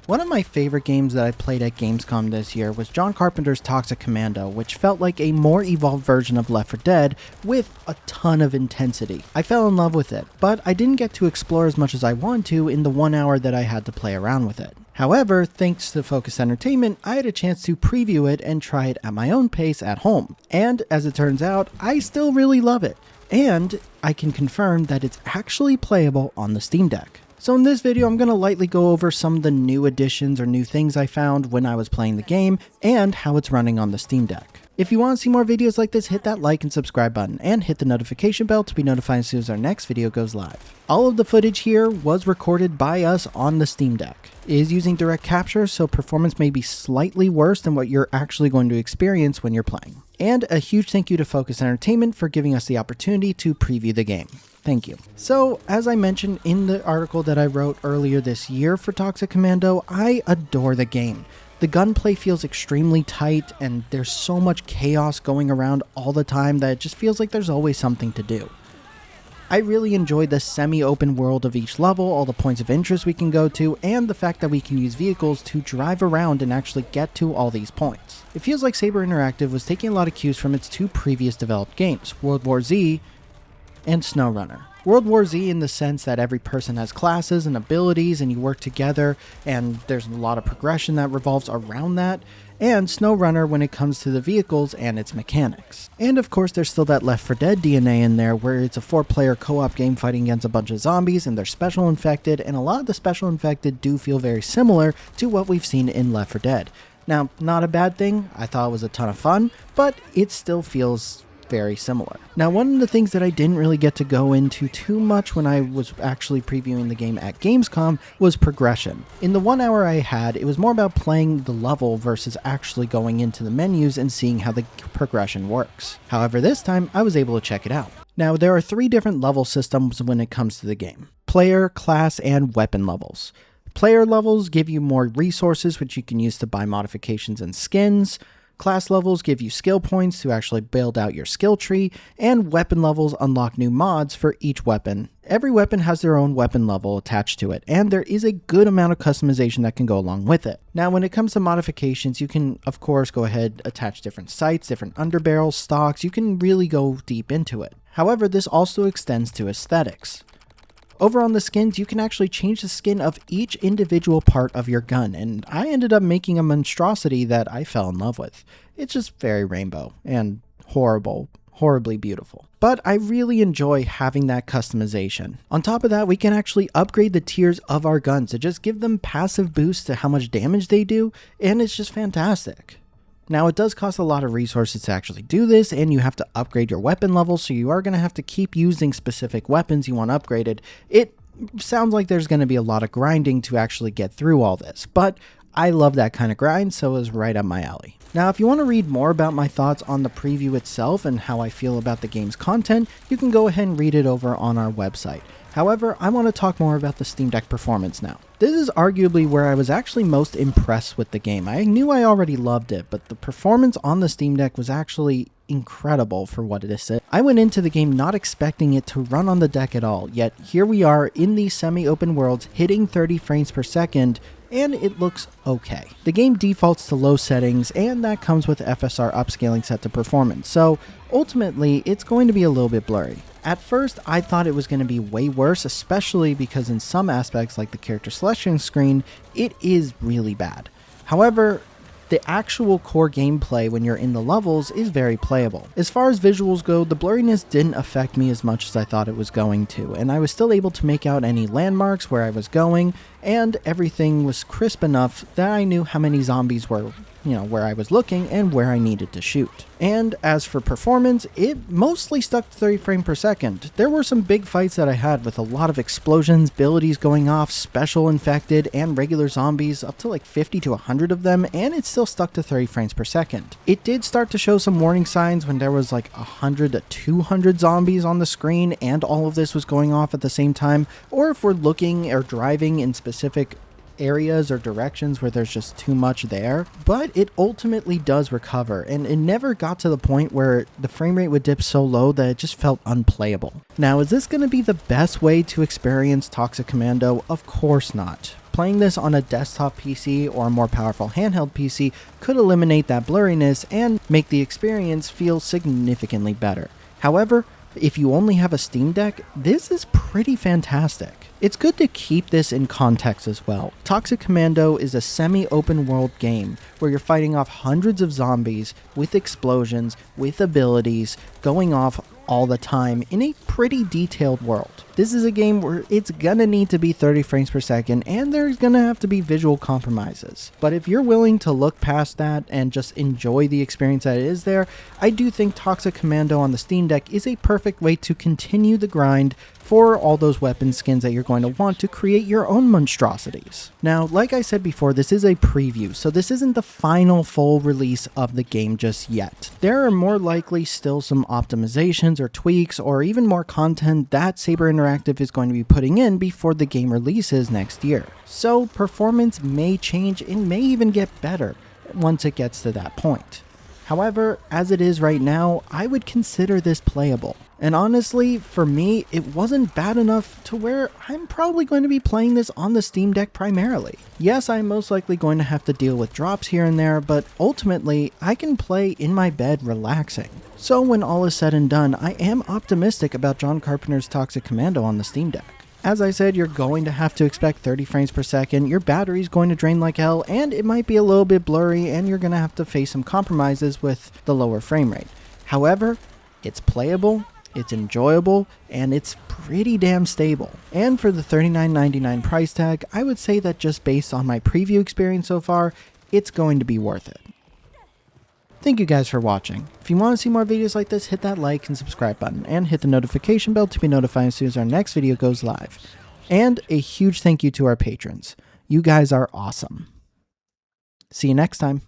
One of my favorite games that I played at Gamescom this year was John Carpenter's Toxic Commando, which felt like a more evolved version of Left 4 Dead with a ton of intensity. I fell in love with it, but I didn't get to explore as much as I wanted to in the 1 hour that I had to play around with it. However, thanks to Focus Entertainment, I had a chance to preview it and try it at my own pace at home. And as it turns out, I still really love it. And I can confirm that it's actually playable on the Steam Deck. So in this video, I'm going to lightly go over some of the new additions or new things I found when I was playing the game and how it's running on the Steam Deck. If you want to see more videos like this, hit that like and subscribe button and hit the notification bell to be notified as soon as our next video goes live. All of the footage here was recorded by us on the Steam Deck. It is using direct capture, so performance may be slightly worse than what you're actually going to experience when you're playing. And a huge thank you to Focus Entertainment for giving us the opportunity to preview the game. Thank you. So, as I mentioned in the article that I wrote earlier this year for Toxic Commando, I adore the game. The gunplay feels extremely tight, and there's so much chaos going around all the time that it just feels like there's always something to do. I really enjoyed the semi-open world of each level, all the points of interest we can go to, and the fact that we can use vehicles to drive around and actually get to all these points. It feels like Saber Interactive was taking a lot of cues from its two previous developed games, World War Z and SnowRunner. World War Z in the sense that every person has classes and abilities and you work together and there's a lot of progression that revolves around that, and SnowRunner when it comes to the vehicles and its mechanics. And of course there's still that Left 4 Dead DNA in there where it's a 4-player co-op game fighting against a bunch of zombies and they're special infected, and a lot of the special infected do feel very similar to what we've seen in Left 4 Dead. Now, not a bad thing, I thought it was a ton of fun, but it still feels very similar. Now, one of the things that I didn't really get to go into too much when I was actually previewing the game at Gamescom was progression. In the 1 hour I had, it was more about playing the level versus actually going into the menus and seeing how the progression works. However, this time I was able to check it out. Now, there are 3 different level systems when it comes to the game: player, class, and weapon levels. Player levels give you more resources which you can use to buy modifications and skins. Class levels give you skill points to actually build out your skill tree, and weapon levels unlock new mods for each weapon. Every weapon has their own weapon level attached to it, and there is a good amount of customization that can go along with it. Now, when it comes to modifications, you can, of course, go ahead, attach different sights, different underbarrels, stocks. You can really go deep into it. However, this also extends to aesthetics. Over on the skins, you can actually change the skin of each individual part of your gun, and I ended up making a monstrosity that I fell in love with. It's just very rainbow and horribly beautiful. But I really enjoy having that customization. On top of that, we can actually upgrade the tiers of our guns to just give them passive boosts to how much damage they do, and it's just fantastic. Now, it does cost a lot of resources to actually do this, and you have to upgrade your weapon level, so you are going to have to keep using specific weapons you want upgraded. It sounds like there's going to be a lot of grinding to actually get through all this, but I love that kind of grind, so it was right up my alley. Now, if you want to read more about my thoughts on the preview itself and how I feel about the game's content, you can go ahead and read it over on our website. However, I want to talk more about the Steam Deck performance now. This is arguably where I was actually most impressed with the game. I knew I already loved it, but the performance on the Steam Deck was actually incredible for what it is. I went into the game not expecting it to run on the deck at all, yet here we are in these semi-open worlds hitting 30 frames per second, and it looks okay. The game defaults to low settings, and that comes with FSR upscaling set to performance, so ultimately it's going to be a little bit blurry. At first, I thought it was going to be way worse, especially because in some aspects like the character selection screen, it is really bad. However, the actual core gameplay when you're in the levels is very playable. As far as visuals go, the blurriness didn't affect me as much as I thought it was going to, and I was still able to make out any landmarks where I was going, and everything was crisp enough that I knew how many zombies were, where I was looking and where I needed to shoot. And as for performance, it mostly stuck to 30 frames per second. There were some big fights that I had with a lot of explosions, abilities going off, special infected, and regular zombies, up to like 50 to 100 of them, and it still stuck to 30 frames per second. It did start to show some warning signs when there was like 100 to 200 zombies on the screen and all of this was going off at the same time, or if we're looking or driving in specific areas or directions where there's just too much there, but it ultimately does recover, and it never got to the point where the frame rate would dip so low that it just felt unplayable. Now, is this going to be the best way to experience Toxic Commando? Of course not. Playing this on a desktop PC or a more powerful handheld PC could eliminate that blurriness and make the experience feel significantly better. However, if you only have a Steam Deck, this is pretty fantastic. It's good to keep this in context as well. Toxic Commando is a semi-open world game where you're fighting off hundreds of zombies with explosions, with abilities, going off all the time in a pretty detailed world. This is a game where it's gonna need to be 30 frames per second and there's gonna have to be visual compromises. But if you're willing to look past that and just enjoy the experience that is there, I do think Toxic Commando on the Steam Deck is a perfect way to continue the grind for all those weapon skins that you're going to want to create your own monstrosities. Now, like I said before, this is a preview, so this isn't the final full release of the game just yet. There are more likely still some optimizations or tweaks or even more content that Saber Interactive is going to be putting in before the game releases next year. So performance may change and may even get better once it gets to that point. However, as it is right now, I would consider this playable. And honestly, for me, it wasn't bad enough to where I'm probably going to be playing this on the Steam Deck primarily. Yes, I'm most likely going to have to deal with drops here and there, but ultimately, I can play in my bed relaxing. So when all is said and done, I am optimistic about John Carpenter's Toxic Commando on the Steam Deck. As I said, you're going to have to expect 30 frames per second, your battery's going to drain like hell, and it might be a little bit blurry, and you're going to have to face some compromises with the lower frame rate. However, it's playable, it's enjoyable, and it's pretty damn stable. And for the $39.99 price tag, I would say that just based on my preview experience so far, it's going to be worth it. Thank you guys for watching. If you want to see more videos like this, hit that like and subscribe button, and hit the notification bell to be notified as soon as our next video goes live. And a huge thank you to our patrons. You guys are awesome. See you next time.